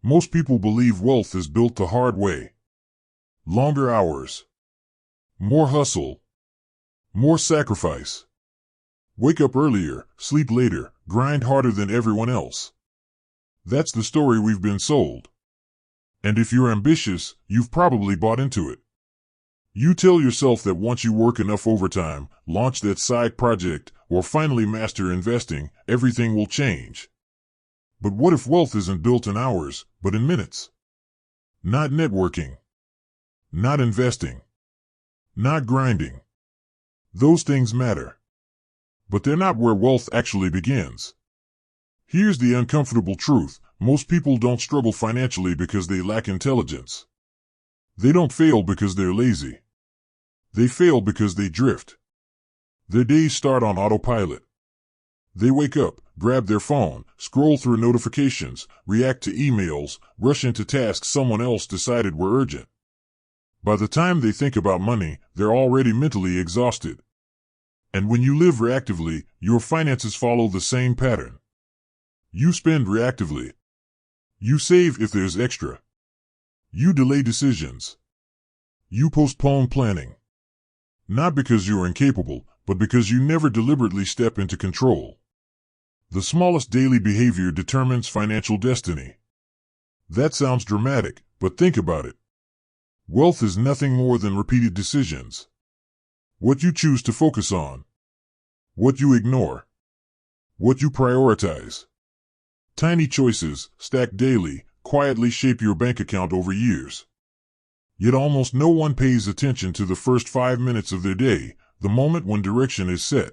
Most people believe wealth is built the hard way. Longer hours. More hustle. More sacrifice. Wake up earlier, sleep later, grind harder than everyone else. That's the story we've been sold. And if you're ambitious, you've probably bought into it. You tell yourself that once you work enough overtime, launch that side project, or finally master investing, everything will change. But what if wealth isn't built in hours, but in minutes? Not networking. Not investing. Not grinding. Those things matter. But they're not where wealth actually begins. Here's the uncomfortable truth. Most people don't struggle financially because they lack intelligence. They don't fail because they're lazy. They fail because they drift. Their days start on autopilot. They wake up, grab their phone, scroll through notifications, react to emails, rush into tasks someone else decided were urgent. By the time they think about money, they're already mentally exhausted. And when you live reactively, your finances follow the same pattern. You spend reactively. You save if there's extra. You delay decisions. You postpone planning. Not because you're incapable, but because you never deliberately step into control. The smallest daily behavior determines financial destiny. That sounds dramatic, but think about it. Wealth is nothing more than repeated decisions. What you choose to focus on. What you ignore. What you prioritize. Tiny choices, stacked daily, quietly shape your bank account over years. Yet almost no one pays attention to the first 5 minutes of their day, the moment when direction is set.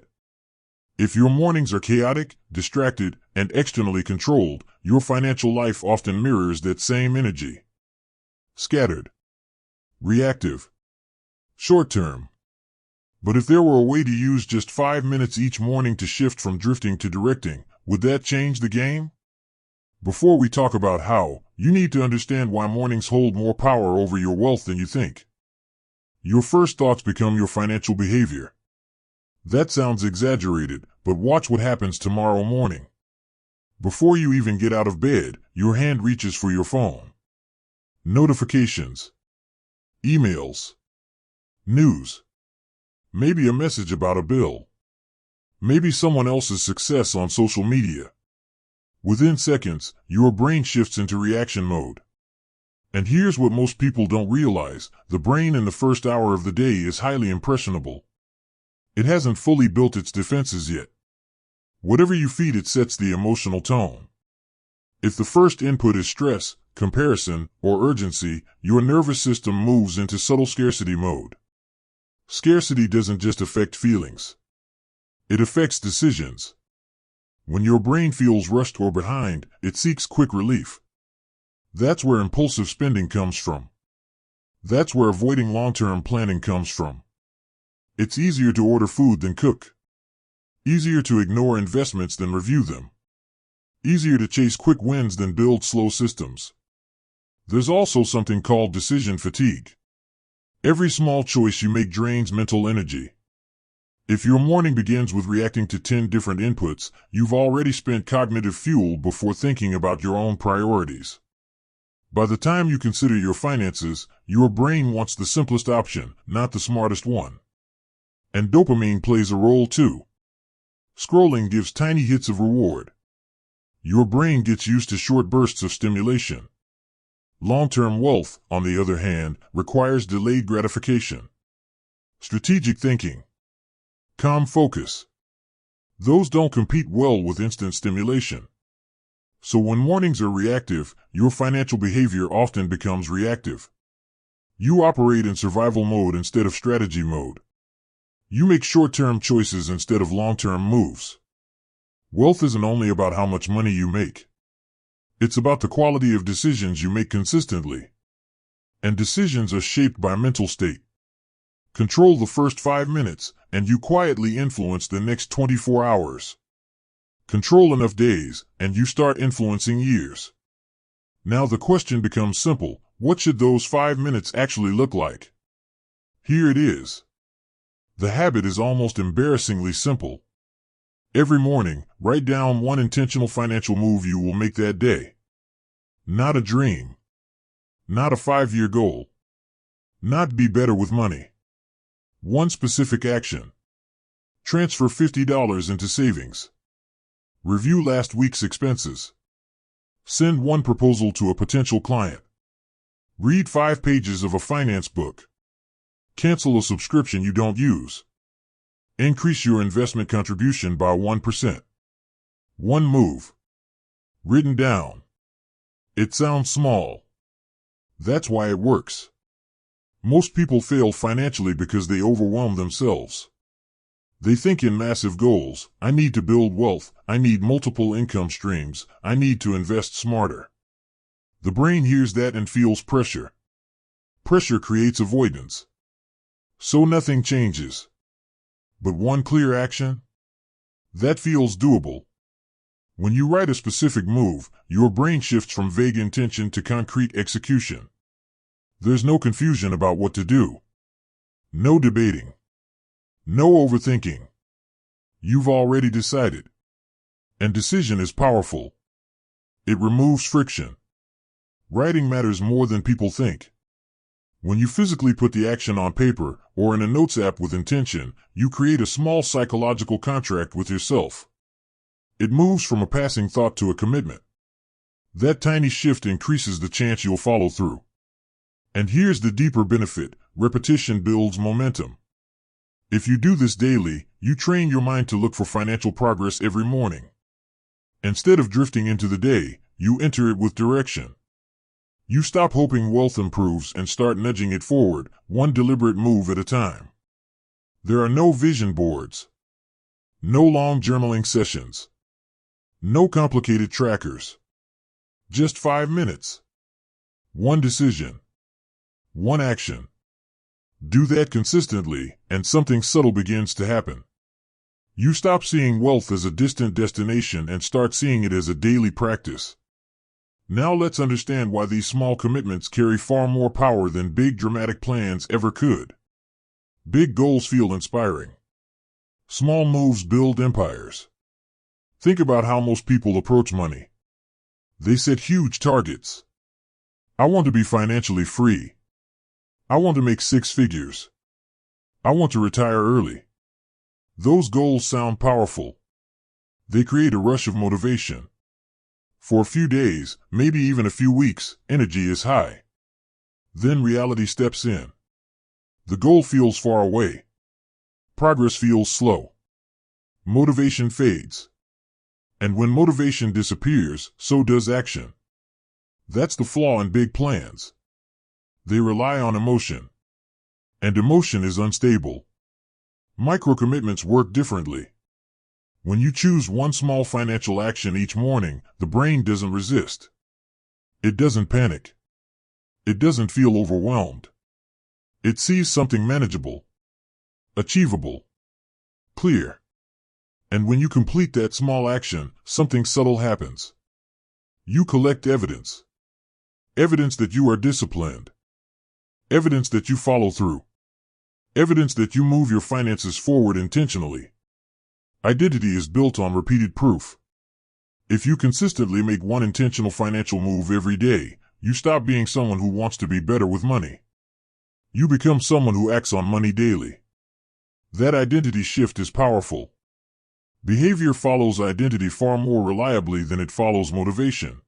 If your mornings are chaotic, distracted, and externally controlled, your financial life often mirrors that same energy. Scattered. Reactive. Short-term. But if there were a way to use just 5 minutes each morning to shift from drifting to directing, would that change the game? Before we talk about how, you need to understand why mornings hold more power over your wealth than you think. Your first thoughts become your financial behavior. That sounds exaggerated, but watch what happens tomorrow morning. Before you even get out of bed, your hand reaches for your phone. Notifications. Emails. News. Maybe a message about a bill. Maybe someone else's success on social media. Within seconds, your brain shifts into reaction mode. And here's what most people don't realize. The brain in the first hour of the day is highly impressionable. It hasn't fully built its defenses yet. Whatever you feed it sets the emotional tone. If the first input is stress, comparison, or urgency, your nervous system moves into subtle scarcity mode. Scarcity doesn't just affect feelings. It affects decisions. When your brain feels rushed or behind, it seeks quick relief. That's where impulsive spending comes from. That's where avoiding long-term planning comes from. It's easier to order food than cook. Easier to ignore investments than review them. Easier to chase quick wins than build slow systems. There's also something called decision fatigue. Every small choice you make drains mental energy. If your morning begins with reacting to 10 different inputs, you've already spent cognitive fuel before thinking about your own priorities. By the time you consider your finances, your brain wants the simplest option, not the smartest one. And dopamine plays a role too. Scrolling gives tiny hits of reward. Your brain gets used to short bursts of stimulation. Long-term wealth, on the other hand, requires delayed gratification. Strategic thinking. Calm focus. Those don't compete well with instant stimulation. So when mornings are reactive, your financial behavior often becomes reactive. You operate in survival mode instead of strategy mode. You make short-term choices instead of long-term moves. Wealth isn't only about how much money you make. It's about the quality of decisions you make consistently. And decisions are shaped by mental state. Control the first 5 minutes, and you quietly influence the next 24 hours. Control enough days, and you start influencing years. Now the question becomes simple. What should those 5 minutes actually look like? Here it is. The habit is almost embarrassingly simple. Every morning, write down one intentional financial move you will make that day. Not a dream. Not a 5-year goal. Not be better with money. One specific action. Transfer $50 into savings. Review last week's expenses. Send one proposal to a potential client. Read 5 pages of a finance book. Cancel a subscription you don't use. Increase your investment contribution by 1%. One move. Written down. It sounds small. That's why it works. Most people fail financially because they overwhelm themselves. They think in massive goals. I need to build wealth. I need multiple income streams. I need to invest smarter. The brain hears that and feels pressure. Pressure creates avoidance. So nothing changes. But one clear action? That feels doable. When you write a specific move, your brain shifts from vague intention to concrete execution. There's no confusion about what to do. No debating. No overthinking. You've already decided. And decision is powerful. It removes friction. Writing matters more than people think. When you physically put the action on paper or in a notes app with intention, you create a small psychological contract with yourself. It moves from a passing thought to a commitment. That tiny shift increases the chance you'll follow through. And here's the deeper benefit: repetition builds momentum. If you do this daily, you train your mind to look for financial progress every morning. Instead of drifting into the day, you enter it with direction. You stop hoping wealth improves and start nudging it forward, one deliberate move at a time. There are no vision boards. No long journaling sessions. No complicated trackers. Just 5 minutes. One decision. One action. Do that consistently, and something subtle begins to happen. You stop seeing wealth as a distant destination and start seeing it as a daily practice. Now let's understand why these small commitments carry far more power than big dramatic plans ever could. Big goals feel inspiring. Small moves build empires. Think about how most people approach money. They set huge targets. I want to be financially free. I want to make 6 figures. I want to retire early. Those goals sound powerful. They create a rush of motivation. For a few days, maybe even a few weeks, energy is high. Then reality steps in. The goal feels far away. Progress feels slow. Motivation fades. And when motivation disappears, so does action. That's the flaw in big plans. They rely on emotion. And emotion is unstable. Micro-commitments work differently. When you choose one small financial action each morning, the brain doesn't resist. It doesn't panic. It doesn't feel overwhelmed. It sees something manageable, achievable, clear. And when you complete that small action, something subtle happens. You collect evidence. Evidence that you are disciplined. Evidence that you follow through. Evidence that you move your finances forward intentionally. Identity is built on repeated proof. If you consistently make one intentional financial move every day, you stop being someone who wants to be better with money. You become someone who acts on money daily. That identity shift is powerful. Behavior follows identity far more reliably than it follows motivation.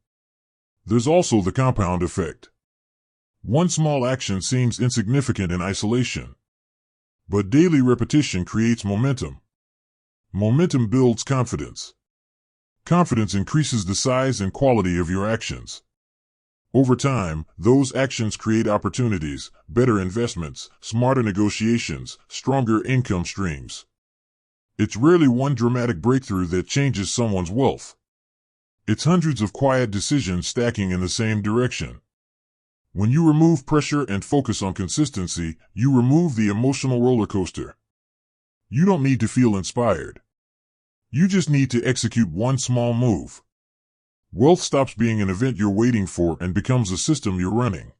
There's also the compound effect. One small action seems insignificant in isolation. But daily repetition creates momentum. Momentum builds confidence. Confidence increases the size and quality of your actions. Over time, those actions create opportunities, better investments, smarter negotiations, stronger income streams. It's rarely one dramatic breakthrough that changes someone's wealth. It's hundreds of quiet decisions stacking in the same direction. When you remove pressure and focus on consistency, you remove the emotional roller coaster. You don't need to feel inspired. You just need to execute one small move. Wealth stops being an event you're waiting for and becomes a system you're running.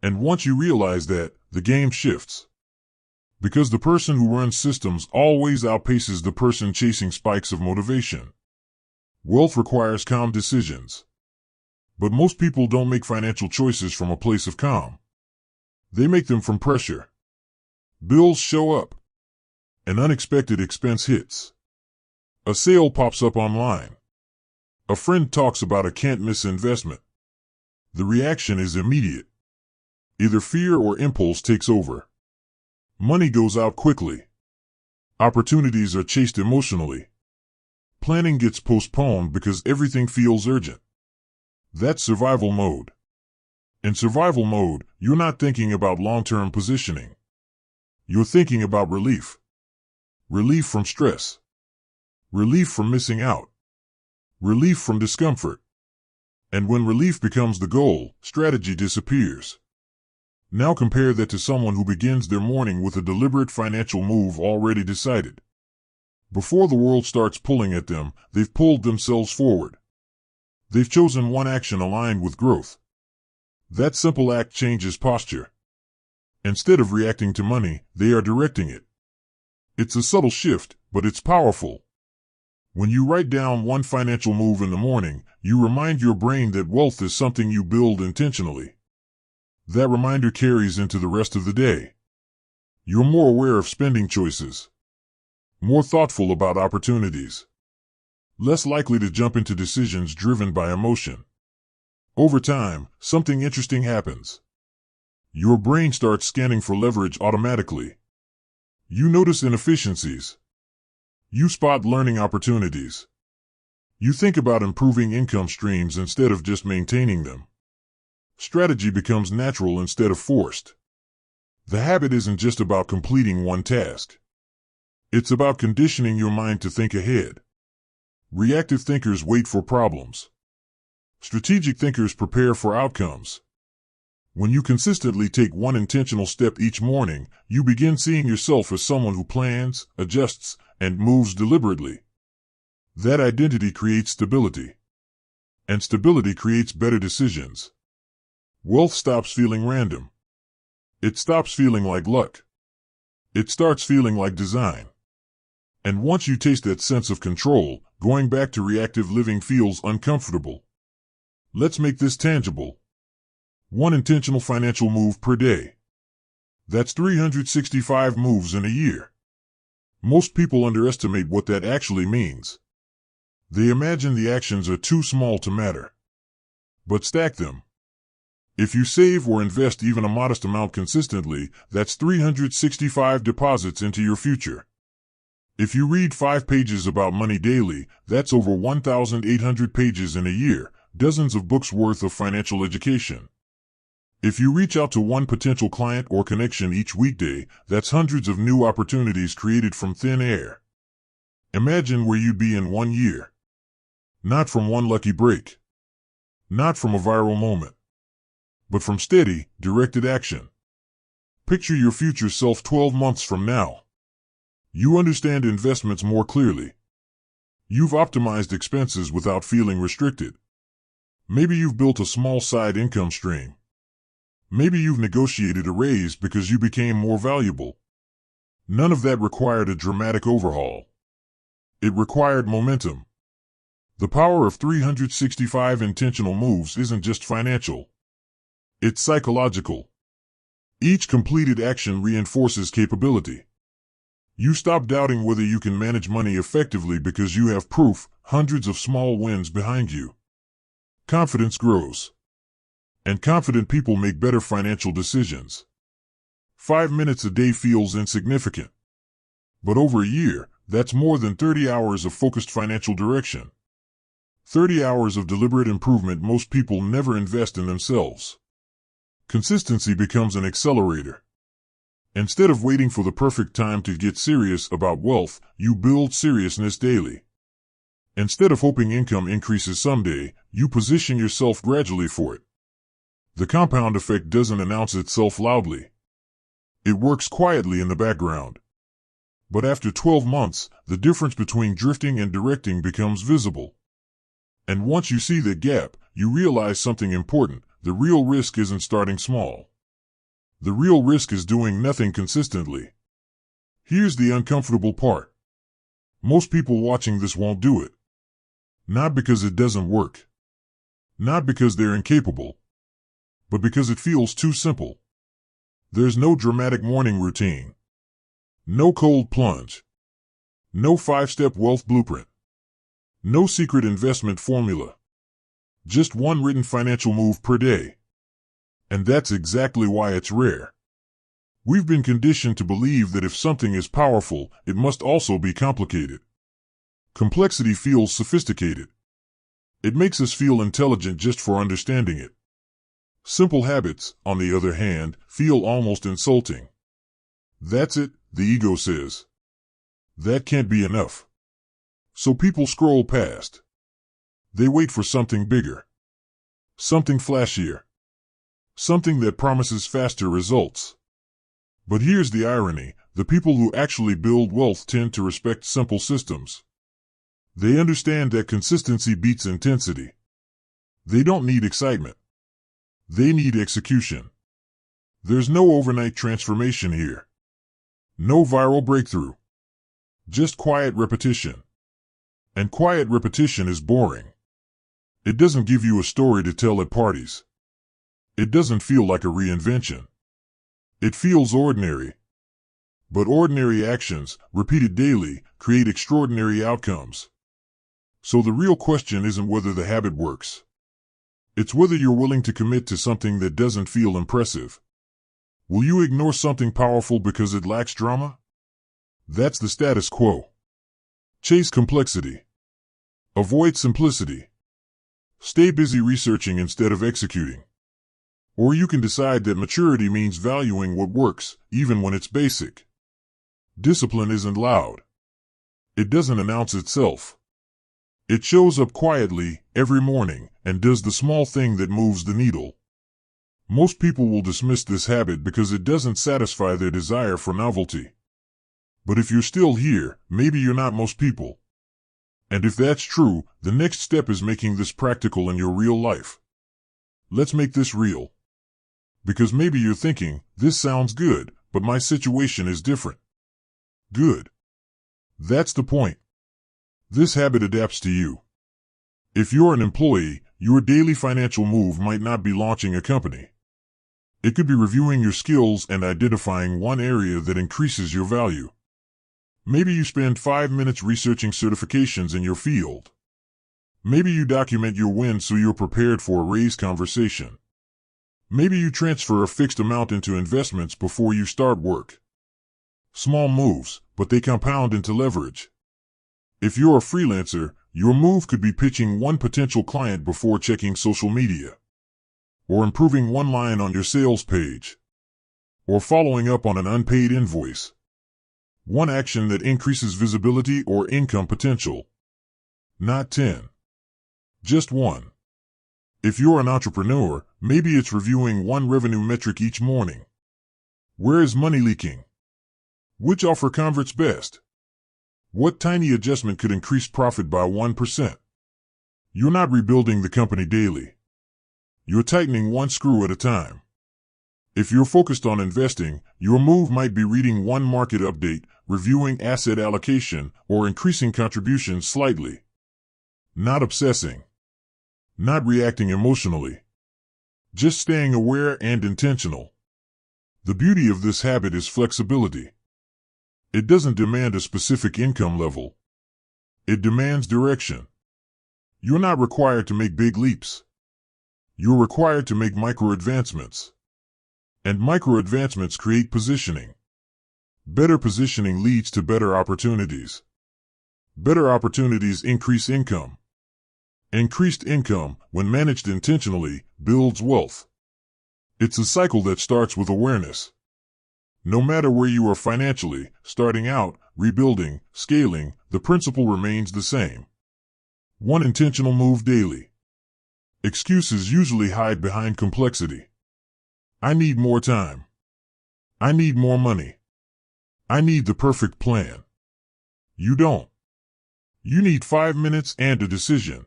And once you realize that, the game shifts. Because the person who runs systems always outpaces the person chasing spikes of motivation. Wealth requires calm decisions. But most people don't make financial choices from a place of calm. They make them from pressure. Bills show up. An unexpected expense hits. A sale pops up online. A friend talks about a can't-miss investment. The reaction is immediate. Either fear or impulse takes over. Money goes out quickly. Opportunities are chased emotionally. Planning gets postponed because everything feels urgent. That's survival mode. In survival mode, you're not thinking about long-term positioning. You're thinking about relief. Relief from stress. Relief from missing out. Relief from discomfort. And when relief becomes the goal, strategy disappears. Now compare that to someone who begins their morning with a deliberate financial move already decided. Before the world starts pulling at them, they've pulled themselves forward. They've chosen one action aligned with growth. That simple act changes posture. Instead of reacting to money, they are directing it. It's a subtle shift, but it's powerful. When you write down one financial move in the morning, you remind your brain that wealth is something you build intentionally. That reminder carries into the rest of the day. You're more aware of spending choices. More thoughtful about opportunities. Less likely to jump into decisions driven by emotion. Over time, something interesting happens. Your brain starts scanning for leverage automatically. You notice inefficiencies. You spot learning opportunities. You think about improving income streams instead of just maintaining them. Strategy becomes natural instead of forced. The habit isn't just about completing one task. It's about conditioning your mind to think ahead. Reactive thinkers wait for problems. Strategic thinkers prepare for outcomes. When you consistently take one intentional step each morning, you begin seeing yourself as someone who plans, adjusts, and moves deliberately. That identity creates stability. And stability creates better decisions. Wealth stops feeling random. It stops feeling like luck. It starts feeling like design. And once you taste that sense of control, going back to reactive living feels uncomfortable. Let's make this tangible. One intentional financial move per day. That's 365 moves in a year. Most people underestimate what that actually means. They imagine the actions are too small to matter. But stack them. If you save or invest even a modest amount consistently, that's 365 deposits into your future. If you read 5 pages about money daily, that's over 1,800 pages in a year, dozens of books worth of financial education. If you reach out to one potential client or connection each weekday, that's hundreds of new opportunities created from thin air. Imagine where you'd be in 1 year. Not from one lucky break. Not from a viral moment. But from steady, directed action. Picture your future self 12 months from now. You understand investments more clearly. You've optimized expenses without feeling restricted. Maybe you've built a small side income stream. Maybe you've negotiated a raise because you became more valuable. None of that required a dramatic overhaul. It required momentum. The power of 365 intentional moves isn't just financial. It's psychological. Each completed action reinforces capability. You stop doubting whether you can manage money effectively because you have proof, hundreds of small wins behind you. Confidence grows. And confident people make better financial decisions. 5 minutes a day feels insignificant. But over a year, that's more than 30 hours of focused financial direction. 30 hours of deliberate improvement most people never invest in themselves. Consistency becomes an accelerator. Instead of waiting for the perfect time to get serious about wealth, you build seriousness daily. Instead of hoping income increases someday, you position yourself gradually for it. The compound effect doesn't announce itself loudly. It works quietly in the background. But after 12 months, the difference between drifting and directing becomes visible. And once you see that gap, you realize something important. The real risk isn't starting small. The real risk is doing nothing consistently. Here's the uncomfortable part. Most people watching this won't do it. Not because it doesn't work. Not because they're incapable, but because it feels too simple. There's no dramatic morning routine. No cold plunge. No 5-step wealth blueprint. No secret investment formula. Just one written financial move per day. And that's exactly why it's rare. We've been conditioned to believe that if something is powerful, it must also be complicated. Complexity feels sophisticated. It makes us feel intelligent just for understanding it. Simple habits, on the other hand, feel almost insulting. That's it, the ego says. That can't be enough. So people scroll past. They wait for something bigger. Something flashier. Something that promises faster results. But here's the irony, the people who actually build wealth tend to respect simple systems. They understand that consistency beats intensity. They don't need excitement. They need execution. There's no overnight transformation here. No viral breakthrough. Just quiet repetition. And quiet repetition is boring. It doesn't give you a story to tell at parties. It doesn't feel like a reinvention. It feels ordinary. But ordinary actions, repeated daily, create extraordinary outcomes. So the real question isn't whether the habit works. It's whether you're willing to commit to something that doesn't feel impressive. Will you ignore something powerful because it lacks drama? That's the status quo. Chase complexity. Avoid simplicity. Stay busy researching instead of executing. Or you can decide that maturity means valuing what works, even when it's basic. Discipline isn't loud. It doesn't announce itself. It shows up quietly, every morning, and does the small thing that moves the needle. Most people will dismiss this habit because it doesn't satisfy their desire for novelty. But if you're still here, maybe you're not most people. And if that's true, the next step is making this practical in your real life. Let's make this real. Because maybe you're thinking, this sounds good, but my situation is different. Good. That's the point. This habit adapts to you. If you're an employee, your daily financial move might not be launching a company. It could be reviewing your skills and identifying one area that increases your value. Maybe you spend 5 minutes researching certifications in your field. Maybe you document your wins so you're prepared for a raise conversation. Maybe you transfer a fixed amount into investments before you start work. Small moves, but they compound into leverage. If you're a freelancer, your move could be pitching one potential client before checking social media. Or improving one line on your sales page. Or following up on an unpaid invoice. One action that increases visibility or income potential. Not 10. Just one. If you're an entrepreneur, maybe it's reviewing one revenue metric each morning. Where is money leaking? Which offer converts best? What tiny adjustment could increase profit by 1%? You're not rebuilding the company daily. You're tightening one screw at a time. If you're focused on investing, your move might be reading one market update, reviewing asset allocation, or increasing contributions slightly. Not obsessing. Not reacting emotionally. Just staying aware and intentional. The beauty of this habit is flexibility. It doesn't demand a specific income level. It demands direction. You're not required to make big leaps. You're required to make micro advancements. And micro advancements create positioning. Better positioning leads to better opportunities. Better opportunities increase income. Increased income, when managed intentionally, builds wealth. It's a cycle that starts with awareness. No matter where you are financially, starting out, rebuilding, scaling, the principle remains the same. One intentional move daily. Excuses usually hide behind complexity. I need more time. I need more money. I need the perfect plan. You don't. You need 5 minutes and a decision.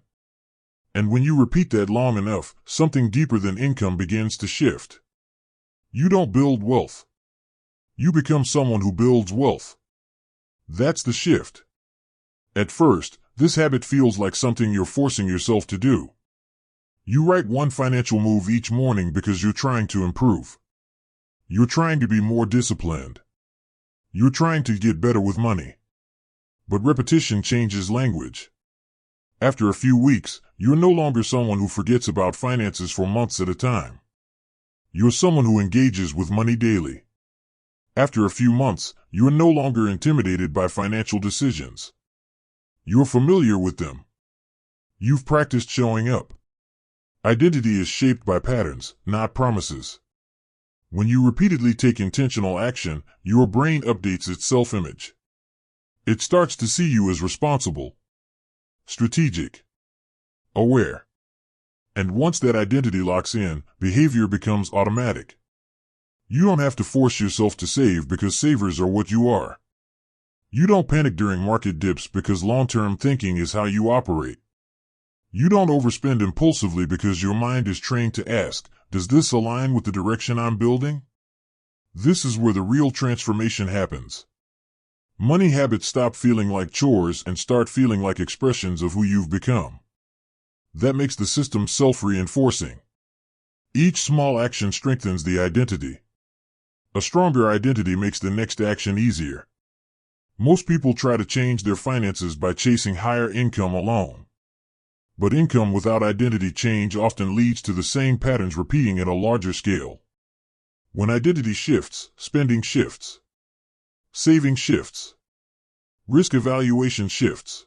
And when you repeat that long enough, something deeper than income begins to shift. You don't build wealth. You become someone who builds wealth. That's the shift. At first, this habit feels like something you're forcing yourself to do. You write one financial move each morning because you're trying to improve. You're trying to be more disciplined. You're trying to get better with money. But repetition changes language. After a few weeks, you're no longer someone who forgets about finances for months at a time. You're someone who engages with money daily. After a few months, you are no longer intimidated by financial decisions. You're familiar with them. You've practiced showing up. Identity is shaped by patterns, not promises. When you repeatedly take intentional action, your brain updates its self-image. It starts to see you as responsible, strategic, aware. And once that identity locks in, behavior becomes automatic. You don't have to force yourself to save because savers are what you are. You don't panic during market dips because long-term thinking is how you operate. You don't overspend impulsively because your mind is trained to ask, does this align with the direction I'm building? This is where the real transformation happens. Money habits stop feeling like chores and start feeling like expressions of who you've become. That makes the system self-reinforcing. Each small action strengthens the identity. A stronger identity makes the next action easier. Most people try to change their finances by chasing higher income alone. But income without identity change often leads to the same patterns repeating at a larger scale. When identity shifts, spending shifts. Saving shifts. Risk evaluation shifts.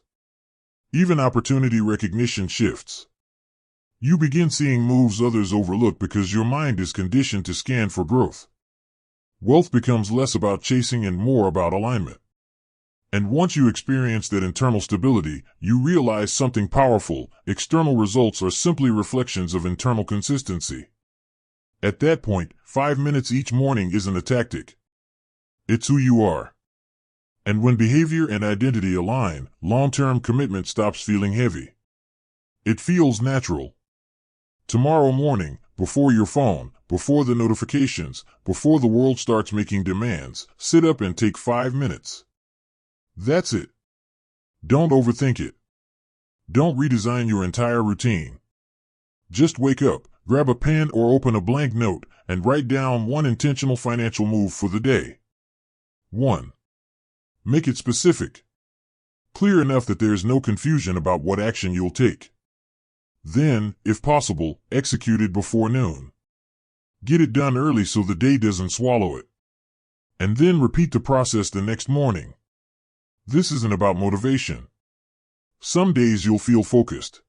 Even opportunity recognition shifts. You begin seeing moves others overlook because your mind is conditioned to scan for growth. Wealth becomes less about chasing and more about alignment. And once you experience that internal stability, you realize something powerful. External results are simply reflections of internal consistency. At that point, 5 minutes each morning isn't a tactic. It's who you are. And when behavior and identity align, long-term commitment stops feeling heavy. It feels natural. Tomorrow morning, before your phone, before the notifications, before the world starts making demands, sit up and take 5 minutes. That's it. Don't overthink it. Don't redesign your entire routine. Just wake up, grab a pen or open a blank note, and write down one intentional financial move for the day. 1. Make it specific. Clear enough that there is no confusion about what action you'll take. Then, if possible, execute it before noon. Get it done early so the day doesn't swallow it. And then repeat the process the next morning. This isn't about motivation. Some days you'll feel focused.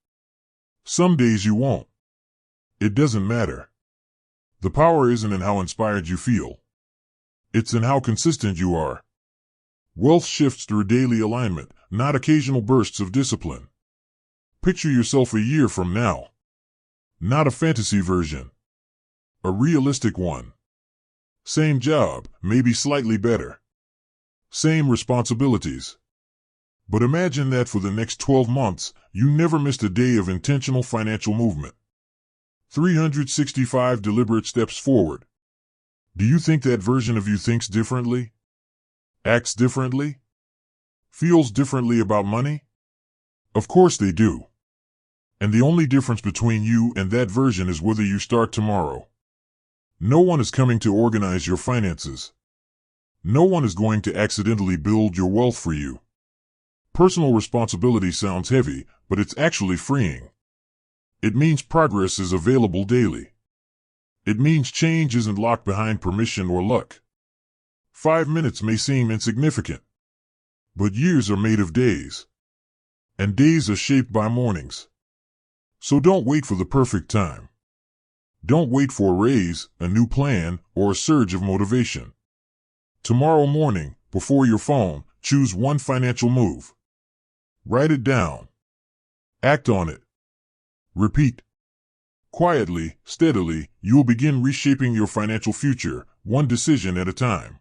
Some days you won't. It doesn't matter. The power isn't in how inspired you feel. It's in how consistent you are. Wealth shifts through daily alignment, not occasional bursts of discipline. Picture yourself a year from now. Not a fantasy version. A realistic one. Same job, maybe slightly better. Same responsibilities. But imagine that for the next 12 months, you never missed a day of intentional financial movement. 365 deliberate steps forward. Do you think that version of you thinks differently? Acts differently? Feels differently about money? Of course they do. And the only difference between you and that version is whether you start tomorrow. No one is coming to organize your finances. No one is going to accidentally build your wealth for you. Personal responsibility sounds heavy, but it's actually freeing. It means progress is available daily. It means change isn't locked behind permission or luck. 5 minutes may seem insignificant, but years are made of days. And days are shaped by mornings. So don't wait for the perfect time. Don't wait for a raise, a new plan, or a surge of motivation. Tomorrow morning, before your phone, choose one financial move. Write it down. Act on it. Repeat. Quietly, steadily, you will begin reshaping your financial future, one decision at a time.